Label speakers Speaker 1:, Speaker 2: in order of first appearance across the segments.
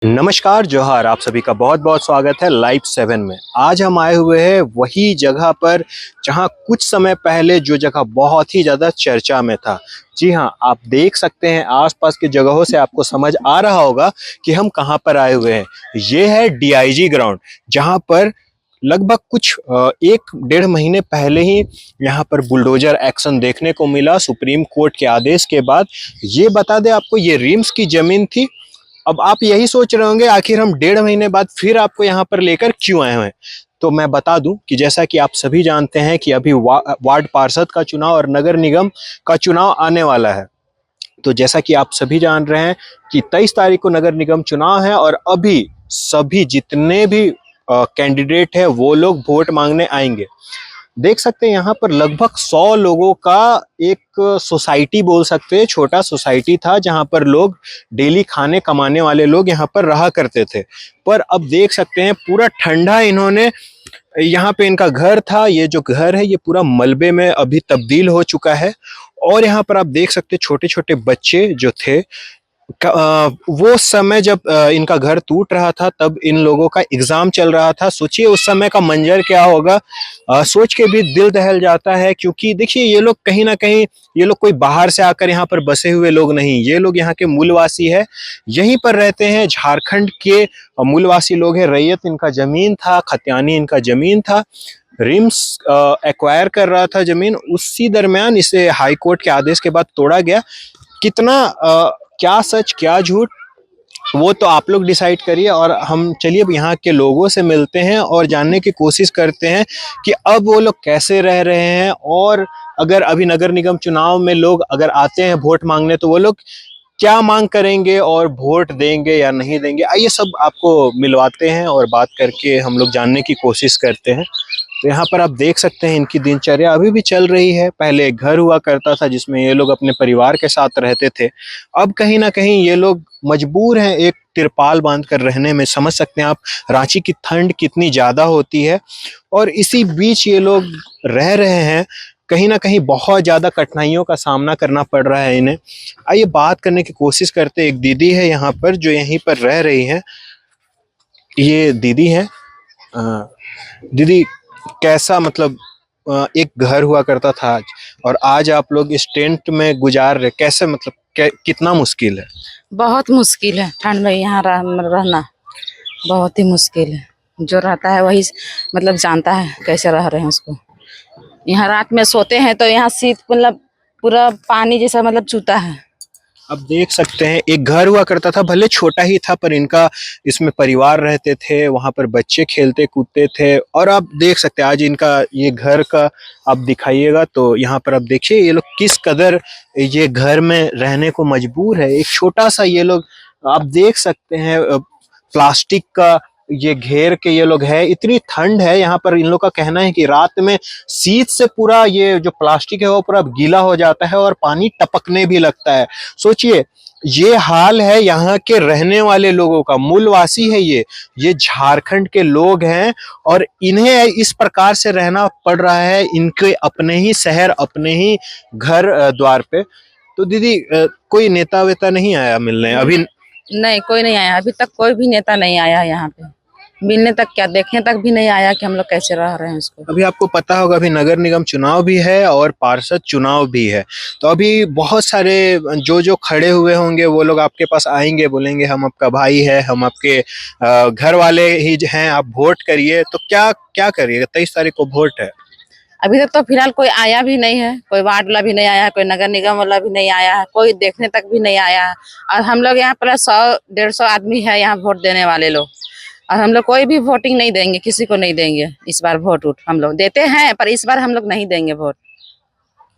Speaker 1: नमस्कार जोहार, आप सभी का बहुत बहुत स्वागत है लाइव 7 में। आज हम आए हुए हैं वही जगह पर जहां कुछ समय पहले जो जगह बहुत ही ज़्यादा चर्चा में था। जी हां, आप देख सकते हैं आसपास की जगहों से आपको समझ आ रहा होगा कि हम कहां पर आए हुए हैं। ये है डीआईजी ग्राउंड, जहां पर लगभग कुछ 1 डेढ़ महीने पहले ही यहाँ पर बुलडोजर एक्शन देखने को मिला सुप्रीम कोर्ट के आदेश के बाद। ये बता दें आपको, ये रिम्स की ज़मीन थी। अब आप यही सोच रहे होंगे आखिर हम डेढ़ महीने बाद फिर आपको यहाँ पर लेकर क्यों आए हुए हैं। तो मैं बता दूं कि जैसा कि आप सभी जानते हैं कि अभी वार्ड पार्षद का चुनाव और नगर निगम का चुनाव आने वाला है। तो जैसा कि आप सभी जान रहे हैं कि 23 तारीख को नगर निगम चुनाव है और अभी सभी जितने भी कैंडिडेट है वो लोग वोट मांगने आएंगे। देख सकते हैं यहाँ पर लगभग 100 लोगों का एक सोसाइटी बोल सकते हैं, छोटा सोसाइटी था जहाँ पर लोग डेली खाने कमाने वाले लोग यहाँ पर रहा करते थे। पर अब देख सकते हैं पूरा ठंडा इन्होंने यहाँ पे इनका घर था, ये जो घर है ये पूरा मलबे में अभी तब्दील हो चुका है। और यहाँ पर आप देख सकते हैं छोटे छोटे बच्चे जो थे, वो समय जब इनका घर टूट रहा था तब इन लोगों का एग्जाम चल रहा था। सोचिए उस समय का मंजर क्या होगा। सोच के भी दिल दहल जाता है, क्योंकि देखिए ये लोग कहीं ना कहीं, ये लोग कोई बाहर से आकर यहाँ पर बसे हुए लोग नहीं, ये लोग यहाँ के मूलवासी है, यहीं पर रहते हैं, झारखंड के मूलवासी लोग हैं। रैयत इनका जमीन था, खतियानी इनका जमीन था। रिम्स एक्वायर कर रहा था जमीन, उसी दरमियान इसे हाई कोर्ट के आदेश के बाद तोड़ा गया। कितना क्या सच क्या झूठ वो तो आप लोग डिसाइड करिए। और हम चलिए अब यहाँ के लोगों से मिलते हैं और जानने की कोशिश करते हैं कि अब वो लोग कैसे रह रहे हैं, और अगर अभी नगर निगम चुनाव में लोग अगर आते हैं वोट मांगने तो वो लोग क्या मांग करेंगे और वोट देंगे या नहीं देंगे। आइए सब आपको मिलवाते हैं और बात करके हम लोग जानने की कोशिश करते हैं। तो यहाँ पर आप देख सकते हैं इनकी दिनचर्या अभी भी चल रही है। पहले एक घर हुआ करता था जिसमें ये लोग अपने परिवार के साथ रहते थे। अब कहीं ना कहीं ये लोग मजबूर हैं एक तिरपाल बांध कर रहने में। समझ सकते हैं आप रांची की ठंड कितनी ज्यादा होती है, और इसी बीच ये लोग रह रहे हैं। कहीं ना कहीं बहुत ज्यादा कठिनाइयों का सामना करना पड़ रहा है इन्हें। आइए बात करने की कोशिश करते हैं। एक दीदी है यहाँ पर जो यहीं पर रह रही है। ये दीदी है। दीदी, कैसा मतलब एक घर हुआ करता था आज, और आज आप लोग इस टेंट में गुजार रहे, कैसे मतलब कितना मुश्किल है।
Speaker 2: बहुत मुश्किल है ठंड में यहाँ रहना, बहुत ही मुश्किल है। जो रहता है वही मतलब जानता है कैसे रह रहे हैं उसको। यहाँ रात में सोते हैं तो यहाँ शीत मतलब पूरा पानी जैसा मतलब चूता है।
Speaker 1: अब देख सकते हैं एक घर हुआ करता था, भले छोटा ही था पर इनका इसमें परिवार रहते थे, वहां पर बच्चे खेलते कूदते थे। और आप देख सकते हैं आज इनका ये घर का आप दिखाइएगा तो यहाँ पर आप देखिए ये लोग किस कदर ये घर में रहने को मजबूर है। एक छोटा सा ये लोग आप देख सकते हैं प्लास्टिक का ये घेर के ये लोग है। इतनी ठंड है यहाँ पर, इन लोग का कहना है कि रात में शीत से पूरा ये जो प्लास्टिक है वो पूरा गीला हो जाता है और पानी टपकने भी लगता है। सोचिए ये हाल है यहाँ के रहने वाले लोगों का, मूलवासी है ये झारखंड के लोग हैं, और इन्हें इस प्रकार से रहना पड़ रहा है इनके अपने ही शहर अपने ही घर द्वार पे। तो दीदी कोई नेता वेता नहीं आया मिलने अभी?
Speaker 2: नहीं, कोई नहीं आया अभी तक, कोई भी नेता नहीं आया यहाँ पे मिलने तक, क्या देखने तक भी नहीं आया कि हम लोग कैसे रह रहे हैं उसको।
Speaker 1: अभी आपको पता होगा अभी नगर निगम चुनाव भी है और पार्षद चुनाव भी है। तो अभी बहुत सारे जो जो खड़े हुए होंगे वो लोग आपके पास आएंगे, बोलेंगे हम आपका भाई है, हम आपके घर वाले ही हैं, आप वोट करिए। तो क्या क्या करिएगा? 23 तारीख को वोट है।
Speaker 2: अभी तक तो फिलहाल कोई आया भी नहीं है, कोई वार्ड वाला भी नहीं आया है, कोई नगर निगम वाला भी नहीं आया है, कोई देखने तक भी नहीं आया है। और हम लोग यहाँ पर 100-150 आदमी है यहाँ वोट देने वाले लोग, और हम लोग कोई भी वोटिंग नहीं देंगे, किसी को नहीं देंगे इस बार वोट। हम लोग देते हैं पर इस बार हम लोग नहीं देंगे वोट।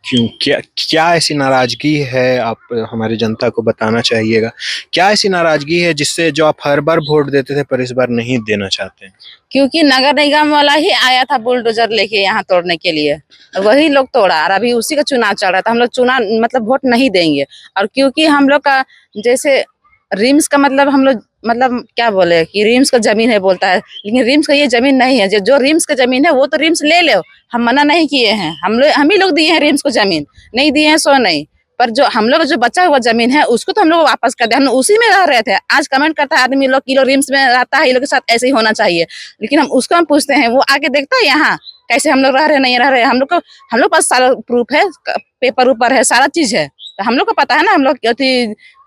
Speaker 1: क्यों? क्या क्या ऐसी नाराजगी है? आप हमारी जनता को बताना चाहिएगा, क्या ऐसी नाराजगी है जिससे जो आप हर बार वोट देते थे पर इस बार नहीं देना चाहते हैं?
Speaker 2: क्योंकि नगर निगम वाला ही आया था बुलडोजर लेके यहाँ तोड़ने के लिए, वही लोग तोड़ा, और अभी उसी का चुनाव चल रहा था। हम लोग चुनाव मतलब वोट नहीं देंगे। और क्योंकि हम लोग का जैसे रिम्स का मतलब हम लोग मतलब क्या बोले कि रिम्स का जमीन है बोलता है, लेकिन रिम्स का ये जमीन नहीं है। जो रिम्स का जमीन है वो तो रिम्स ले लो, हम मना नहीं किए हैं। हम ही लोग दिए हैं रिम्स को जमीन, नहीं दिए हैं सो नहीं। पर जो हम लोग जो बचा हुआ जमीन है उसको तो हम लोग वापस कर दे। हम उसी में रह रहे थे। आज कमेंट करता है आदमी लोग कि लोग रिम्स में रहता है, ये लोग के साथ ऐसे ही होना चाहिए, लेकिन हम पूछते हैं, वो आके देखता है यहाँ कैसे हम लोग रह रहे नहीं रह रहे। हम लोग पास सारा प्रूफ है, पेपर ऊपर है, सारा चीज है, तो हम लोग को पता है ना हम लोग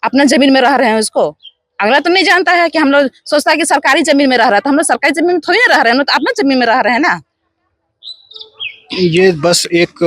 Speaker 2: अपना जमीन में रह रहे हैं। उसको अगला तो नहीं जानता है कि हम लोग सोचता है कि सरकारी जमीन में रह रहा है, तो हम लोग सरकारी जमीन में थोड़ी ना रह रहे हैं, हम लोग तो अपना जमीन में रह रहे हैं ना।
Speaker 1: ये बस एक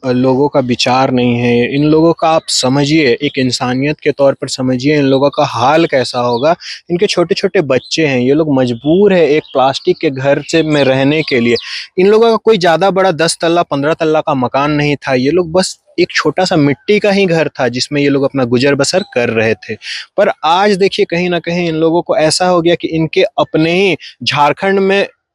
Speaker 1: लोगों का विचार नहीं है, इन लोगों का आप समझिए, एक इंसानियत के तौर पर समझिए इन लोगों का हाल कैसा होगा। इनके छोटे छोटे बच्चे हैं, ये लोग मजबूर है एक प्लास्टिक के घर से में रहने के लिए। इन लोगों का कोई ज़्यादा बड़ा 10 तल्ला 15 तल्ला का मकान नहीं था, ये लोग बस एक छोटा सा मिट्टी का ही घर था जिसमें ये लोग अपना गुजर बसर कर रहे थे। पर आज देखिए कहीं ना कहीं इन लोगों को ऐसा हो गया कि इनके अपने ही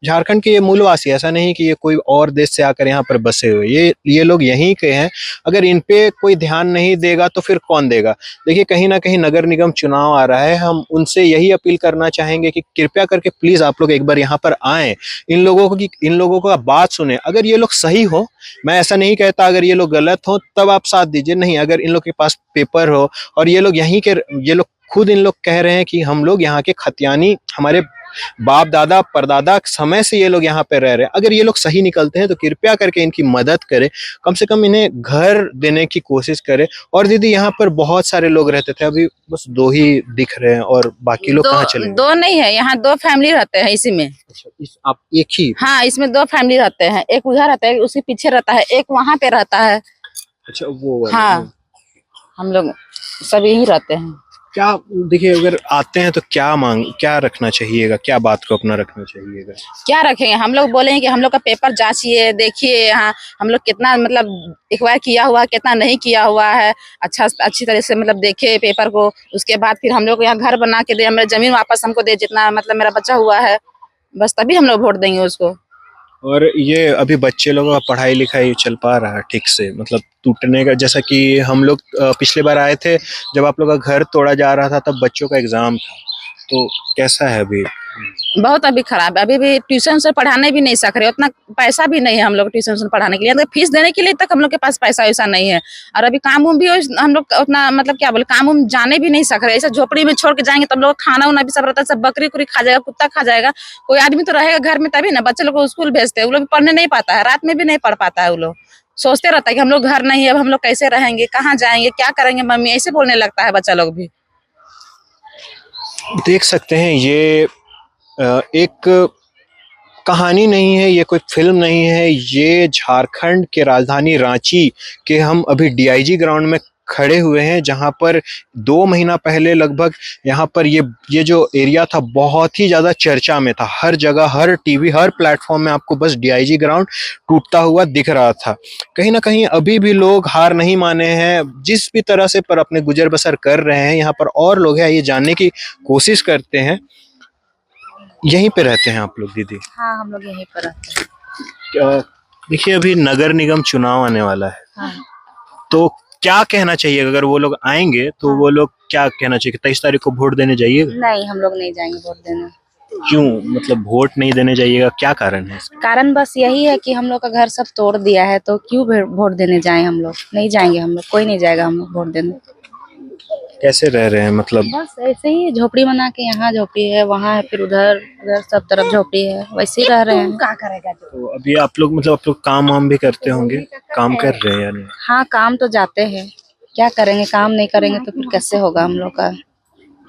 Speaker 1: झारखंड के ये मूलवासी, ऐसा नहीं कि ये कोई और देश से आकर यहाँ पर बसे हुए, ये लोग यहीं के हैं। अगर इन पे कोई ध्यान नहीं देगा तो फिर कौन देगा। देखिए कहीं ना कहीं नगर निगम चुनाव आ रहा है, हम उनसे यही अपील करना चाहेंगे कि कृपया करके प्लीज आप लोग एक बार यहाँ पर आएं, इन लोगों का बात सुने। अगर ये लोग सही हो, मैं ऐसा नहीं कहता अगर ये लोग गलत हो तब आप साथ दीजिए, नहीं, अगर इन लोग के पास पेपर हो और ये लोग ये लोग खुद इन लोग कह रहे हैं कि हम लोग यहाँ के खतियानी, हमारे बाप दादा परदादा समय से ये लोग यहाँ पे रह रहे हैं, अगर ये लोग सही निकलते हैं तो कृपया करके इनकी मदद करें, कम से कम इन्हें घर देने की कोशिश करें। और दीदी यहाँ पर बहुत सारे लोग रहते थे, अभी बस 2 ही दिख रहे हैं और बाकी लोग कहाँ चले गए?
Speaker 2: दो नहीं है, यहाँ 2 फैमिली रहते हैं इसी में।
Speaker 1: अच्छा, आप एक ही?
Speaker 2: हाँ, इसमें 2 फैमिली रहते हैं, एक उधर रहता है, उसके पीछे रहता है, एक वहाँ पे रहता है।
Speaker 1: अच्छा, वो वाला।
Speaker 2: हाँ, हम लोग सब यही रहते हैं।
Speaker 1: क्या देखिए, अगर आते हैं तो क्या रखना चाहिएगा, क्या बात को अपना रखना चाहिएगा?
Speaker 2: क्या रखेंगे, हम लोग बोलेंगे कि हम लोग का पेपर जांचिए, देखिए यहाँ हम लोग कितना मतलब एक्वायर किया हुआ है, कितना नहीं किया हुआ है, अच्छी तरह से मतलब देखे पेपर को। उसके बाद फिर हम लोग यहाँ घर बना के दे, हमारे जमीन वापस हमको दे, जितना मतलब मेरा बचा हुआ है, बस तभी हम लोग वोट देंगे उसको।
Speaker 1: और ये अभी बच्चे लोगों का पढ़ाई लिखाई चल पा रहा है ठीक से, मतलब टूटने का, जैसा कि हम लोग पिछले बार आए थे जब आप लोग का घर तोड़ा जा रहा था तब बच्चों का एग्जाम था, तो कैसा है अभी?
Speaker 2: बहुत अभी खराब है, अभी भी ट्यूशन से पढ़ाने भी नहीं सक रहे, उतना पैसा भी नहीं है हम लोग ट्यूशन से पढ़ाने के लिए, मतलब फीस देने के लिए तक हम लोग के पास पैसा वैसा नहीं है। और अभी काम उम भी हम लोग उतना मतलब क्या बोले, काम उम जाने भी नहीं सक रहे, ऐसे झोपड़ी में छोड़ के जाएंगे तब लोग खाना उना भी सब रहता है, सब बकरी उकरी खा जाएगा, कुत्ता खा जाएगा, कोई आदमी तो रहेगा घर में तभी ना। बच्चे लोग को स्कूल भेजते हैं, वो लोग पढ़ने नहीं पाता है, रात में भी नहीं पढ़ पाता है, वो लोग सोचते रहता है कि हम लोग घर नहीं है, अब हम लोग कैसे रहेंगे, कहाँ जाएंगे, क्या करेंगे मम्मी, ऐसे बोलने लगता है बच्चा लोग भी।
Speaker 1: देख सकते हैं ये एक कहानी नहीं है, ये कोई फिल्म नहीं है, ये झारखंड के राजधानी रांची के हम अभी डीआईजी ग्राउंड में खड़े हुए हैं, जहां पर 2 महीना पहले लगभग यहाँ पर ये जो एरिया था बहुत ही ज़्यादा चर्चा में था। हर जगह, हर टीवी, हर प्लेटफॉर्म में आपको बस डीआईजी ग्राउंड टूटता हुआ दिख रहा था। कहीं ना कहीं अभी भी लोग हार नहीं माने हैं, जिस भी तरह से पर अपने गुजर बसर कर रहे हैं। यहाँ पर और लोग हैं, ये जानने की कोशिश करते हैं। यहीं पे रहते हैं आप लोग दीदी?
Speaker 2: हाँ, हम लोग यहीं पर रहते हैं।
Speaker 1: देखिए अभी नगर निगम चुनाव आने वाला है,
Speaker 2: हाँ।
Speaker 1: तो क्या कहना चाहिए, अगर वो लोग आएंगे तो वो लोग क्या कहना चाहिए, 23 तारीख को वोट देने जाइएगा?
Speaker 2: नहीं, हम लोग नहीं जाएंगे वोट देने।
Speaker 1: क्यों, मतलब वोट नहीं देने जाइएगा, क्या कारण है इसका?
Speaker 2: कारण बस यही है कि हम लोग का घर सब तोड़ दिया है, तो क्यों वोट देने जाएं, हम लोग नहीं जाएंगे, हम लोग कोई नहीं जाएगा हम लोग वोट देने।
Speaker 1: कैसे रह रहे हैं, मतलब?
Speaker 2: बस ऐसे ही झोपड़ी बना के, यहाँ झोपड़ी है, वहाँ है, फिर उधर उधर सब तरफ झोपड़ी है, वैसे ही रह रहे हैं। क्या करेगा
Speaker 1: तो अभी आप लोग मतलब आप लोग काम वाम भी करते होंगे, काम कर रहे हैं या नहीं?
Speaker 2: हाँ, काम तो जाते हैं, क्या करेंगे, काम नहीं करेंगे तो फिर कैसे होगा हम लोग का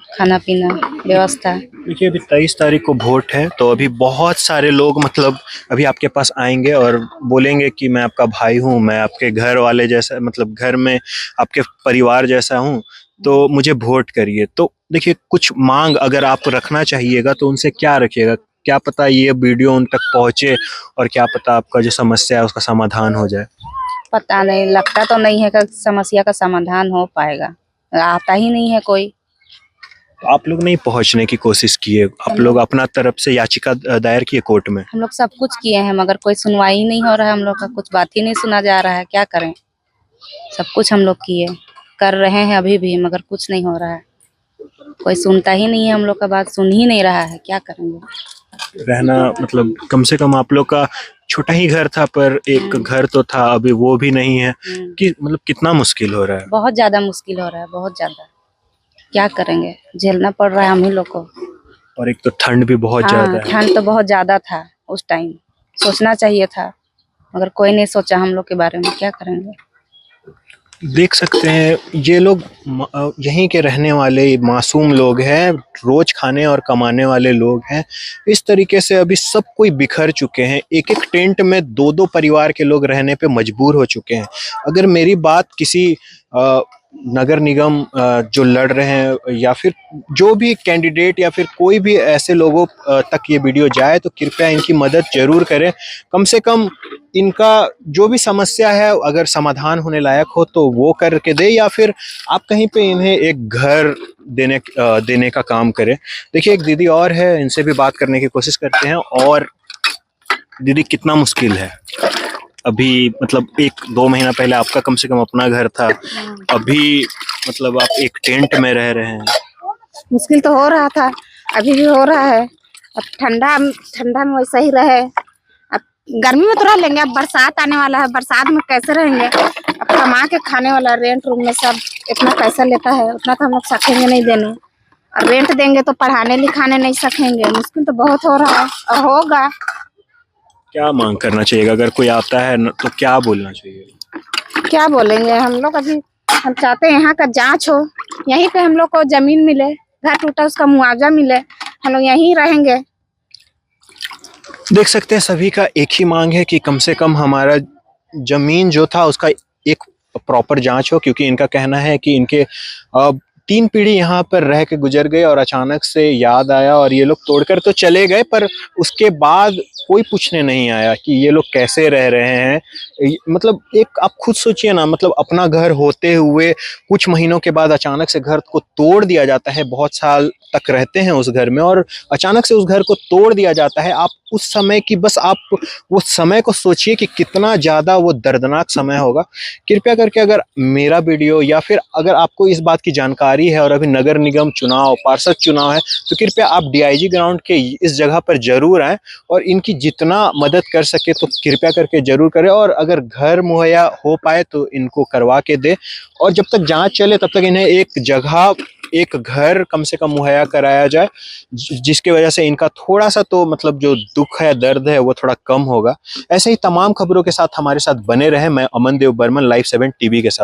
Speaker 2: खाना पीना व्यवस्था।
Speaker 1: देखिए अभी 23 तारीख को वोट है, तो अभी बहुत सारे लोग मतलब अभी आपके पास आएंगे और बोलेंगे कि मैं आपका भाई हूँ, मैं आपके घर वाले जैसा, मतलब घर में आपके परिवार जैसा हूँ, तो मुझे वोट करिए। तो देखिए कुछ मांग अगर आप रखना चाहिएगा तो उनसे क्या रखिएगा, क्या पता ये वीडियो उन तक पहुंचे और क्या पता आपका जो समस्या है उसका समाधान हो जाए।
Speaker 2: पता नहीं, लगता तो नहीं है कि समस्या का समाधान हो पाएगा, आता ही नहीं है कोई।
Speaker 1: तो आप लोग नहीं पहुंचने की कोशिश किए, आप लोग अपना तरफ से याचिका दायर किए कोर्ट में?
Speaker 2: हम लोग सब कुछ किए हैं मगर कोई सुनवाई नहीं हो रहा है, हम लोग का कुछ बात ही नहीं सुना जा रहा है, क्या करें। सब कुछ हम लोग किए, कर रहे हैं अभी भी, मगर कुछ नहीं हो रहा है, कोई सुनता ही नहीं है, हम लोग का बात सुन ही नहीं रहा है, क्या करेंगे।
Speaker 1: रहना मतलब कम से कम आप लोग का छोटा ही घर था पर एक घर तो था, अभी वो भी नहीं है कि मतलब कितना मुश्किल हो रहा है।
Speaker 3: बहुत ज्यादा मुश्किल हो रहा है, बहुत ज्यादा। क्या करेंगे, झेलना पड़ रहा है हम ही लोग को।
Speaker 1: और एक तो ठंड भी बहुत ज्यादा है।
Speaker 3: ठंड तो बहुत ज्यादा था उस टाइम, सोचना चाहिए था, मगर कोई नहीं सोचा हम लोग के बारे में। क्या करेंगे।
Speaker 1: देख सकते हैं ये लोग यहीं के रहने वाले मासूम लोग हैं, रोज खाने और कमाने वाले लोग हैं। इस तरीके से अभी सब कोई बिखर चुके हैं, एक एक टेंट में दो दो परिवार के लोग रहने पे मजबूर हो चुके हैं। अगर मेरी बात किसी नगर निगम जो लड़ रहे हैं या फिर जो भी कैंडिडेट या फिर कोई भी ऐसे लोगों तक ये वीडियो जाए तो कृपया इनकी मदद जरूर करें। कम से कम इनका जो भी समस्या है अगर समाधान होने लायक हो तो वो करके दे, या फिर आप कहीं पे इन्हें एक घर देने का काम करें। देखिए एक दीदी और है, इनसे भी बात करने की कोशिश करते हैं। और दीदी कितना मुश्किल है अभी, मतलब 1-2 महीना पहले आपका कम से कम अपना घर था, अभी मतलब आप एक टेंट में रह रहे हैं।
Speaker 3: मुश्किल तो हो रहा था, अभी भी हो रहा है। अब ठंडा ठंडा में वैसा ही रहे। अब गर्मी में तो रह लेंगे, अब बरसात आने वाला है, बरसात में कैसे रहेंगे। अब कमा के खाने वाला, रेंट रूम में सब इतना पैसा लेता है, उतना तो हम लोग सकेंगे नहीं देने। और रेंट देंगे तो पढ़ाने लिखाने नहीं सकेंगे। मुश्किल तो बहुत हो रहा है और होगा।
Speaker 1: क्या मांग करना चाहिए, अगर कोई आता है तो क्या बोलना चाहिए?
Speaker 3: क्या बोलेंगे हम लोग, अभी हम चाहते हैं यहाँ का जांच हो, यहीं पे हम लोग को जमीन मिले, घर टूटा उसका मुआवजा मिले, हम लोग यहीं रहेंगे।
Speaker 1: देख सकते हैं सभी का एक ही मांग है कि कम से कम हमारा जमीन जो था उसका एक प्रॉपर जांच हो, क्योंकि इनका कहना है कि इनके 3 पीढ़ी यहाँ पर रह के गुजर गए और अचानक से याद आया और ये लोग तोड़कर तो चले गए, पर उसके बाद कोई पूछने नहीं आया कि ये लोग कैसे रह रहे हैं। मतलब एक आप खुद सोचिए ना, मतलब अपना घर होते हुए कुछ महीनों के बाद अचानक से घर को तोड़ दिया जाता है। बहुत साल तक रहते हैं उस घर में और अचानक से उस घर को तोड़ दिया जाता है। आप उस समय की बस आप वो समय को सोचिए कि कितना ज़्यादा वो दर्दनाक समय होगा। कृपया करके अगर मेरा वीडियो या फिर अगर आपको इस बात की जानकारी है और अभी नगर निगम चुनाव, पार्षद चुनाव है, तो कृपया आप डीआईजी ग्राउंड के इस जगह पर जरूर आएँ और इनकी जितना मदद कर सके तो कृपया करके जरूर करें। और अगर घर मुहैया हो पाए तो इनको करवा के दे, और जब तक जांच चले तब तक इन्हें एक जगह, एक घर कम से कम मुहैया कराया जाए, जिसकी वजह से इनका थोड़ा सा तो मतलब जो दुख है, दर्द है, वो थोड़ा कम होगा। ऐसे ही तमाम खबरों के साथ हमारे साथ बने रहे। मैं अमन देव बर्मन, लाइव 7 टीवी के साथ।